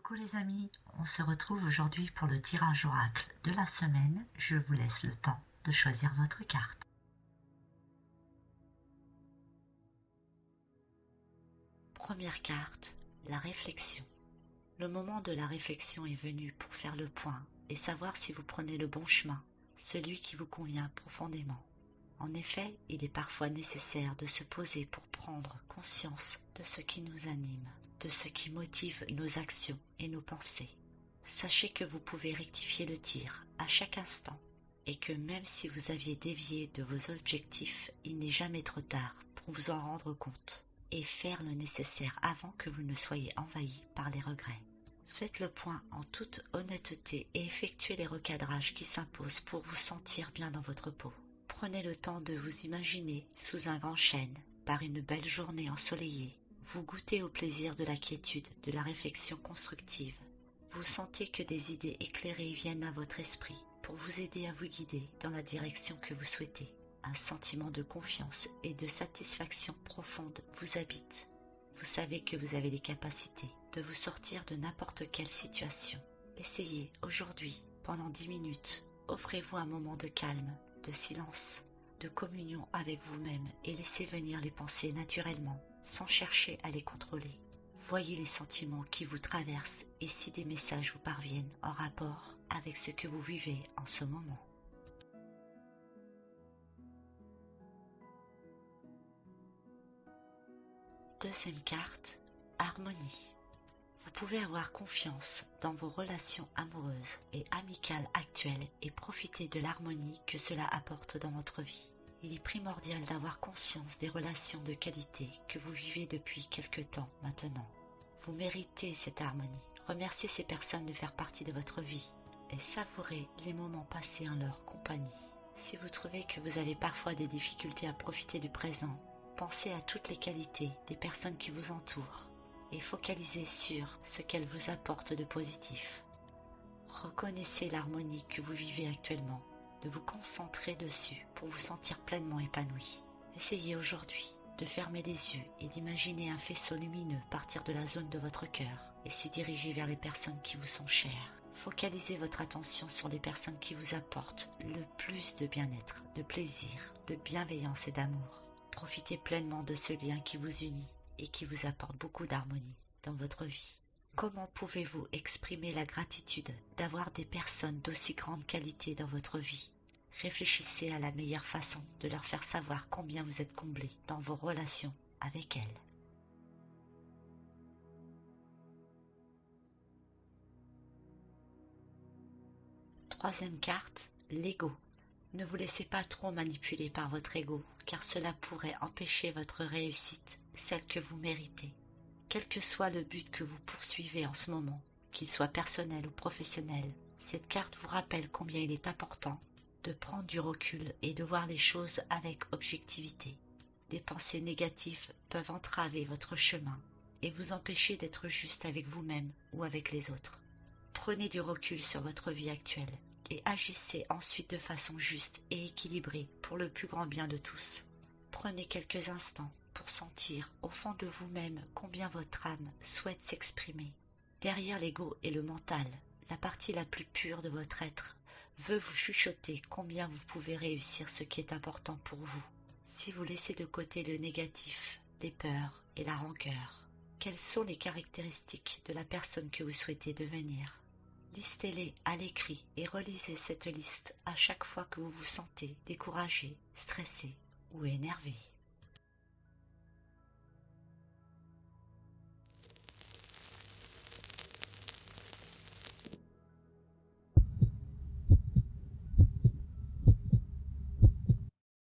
Coucou les amis, on se retrouve aujourd'hui pour le tirage oracle de la semaine. Je vous laisse le temps de choisir votre carte. Première carte, la réflexion. Le moment de la réflexion est venu pour faire le point et savoir si vous prenez le bon chemin, celui qui vous convient profondément. En effet, il est parfois nécessaire de se poser pour prendre conscience de ce qui nous anime, de ce qui motive nos actions et nos pensées. Sachez que vous pouvez rectifier le tir à chaque instant et que même si vous aviez dévié de vos objectifs, il n'est jamais trop tard pour vous en rendre compte et faire le nécessaire avant que vous ne soyez envahi par les regrets. Faites le point en toute honnêteté et effectuez les recadrages qui s'imposent pour vous sentir bien dans votre peau. Prenez le temps de vous imaginer sous un grand chêne, par une belle journée ensoleillée. Vous goûtez au plaisir de la quiétude, de la réflexion constructive. Vous sentez que des idées éclairées viennent à votre esprit pour vous aider à vous guider dans la direction que vous souhaitez. Un sentiment de confiance et de satisfaction profonde vous habite. Vous savez que vous avez les capacités de vous sortir de n'importe quelle situation. Essayez aujourd'hui, pendant 10 minutes, offrez-vous un moment de calme, de silence, de communion avec vous-même et laissez venir les pensées naturellement, sans chercher à les contrôler. Voyez les sentiments qui vous traversent et si des messages vous parviennent en rapport avec ce que vous vivez en ce moment. Deuxième carte, harmonie. Vous pouvez avoir confiance dans vos relations amoureuses et amicales actuelles et profiter de l'harmonie que cela apporte dans votre vie. Il est primordial d'avoir conscience des relations de qualité que vous vivez depuis quelque temps maintenant. Vous méritez cette harmonie. Remerciez ces personnes de faire partie de votre vie et savourez les moments passés en leur compagnie. Si vous trouvez que vous avez parfois des difficultés à profiter du présent, pensez à toutes les qualités des personnes qui vous entourent et focalisez sur ce qu'elles vous apportent de positif. Reconnaissez l'harmonie que vous vivez actuellement, de vous concentrer dessus pour vous sentir pleinement épanoui. Essayez aujourd'hui de fermer les yeux et d'imaginer un faisceau lumineux partir de la zone de votre cœur et se diriger vers les personnes qui vous sont chères. Focalisez votre attention sur les personnes qui vous apportent le plus de bien-être, de plaisir, de bienveillance et d'amour. Profitez pleinement de ce lien qui vous unit et qui vous apporte beaucoup d'harmonie dans votre vie. Comment pouvez-vous exprimer la gratitude d'avoir des personnes d'aussi grande qualité dans votre vie? Réfléchissez à la meilleure façon de leur faire savoir combien vous êtes comblé dans vos relations avec elles. Troisième carte, l'ego. Ne vous laissez pas trop manipuler par votre ego, car cela pourrait empêcher votre réussite, celle que vous méritez. Quel que soit le but que vous poursuivez en ce moment, qu'il soit personnel ou professionnel, cette carte vous rappelle combien il est important de prendre du recul et de voir les choses avec objectivité. Des pensées négatives peuvent entraver votre chemin et vous empêcher d'être juste avec vous-même ou avec les autres. Prenez du recul sur votre vie actuelle et agissez ensuite de façon juste et équilibrée pour le plus grand bien de tous. Prenez quelques instants pour sentir au fond de vous-même combien votre âme souhaite s'exprimer. Derrière l'ego et le mental, la partie la plus pure de votre être veut vous chuchoter combien vous pouvez réussir ce qui est important pour vous. Si vous laissez de côté le négatif, les peurs et la rancœur, quelles sont les caractéristiques de la personne que vous souhaitez devenir? Listez-les à l'écrit et relisez cette liste à chaque fois que vous vous sentez découragé, stressé ou énervé.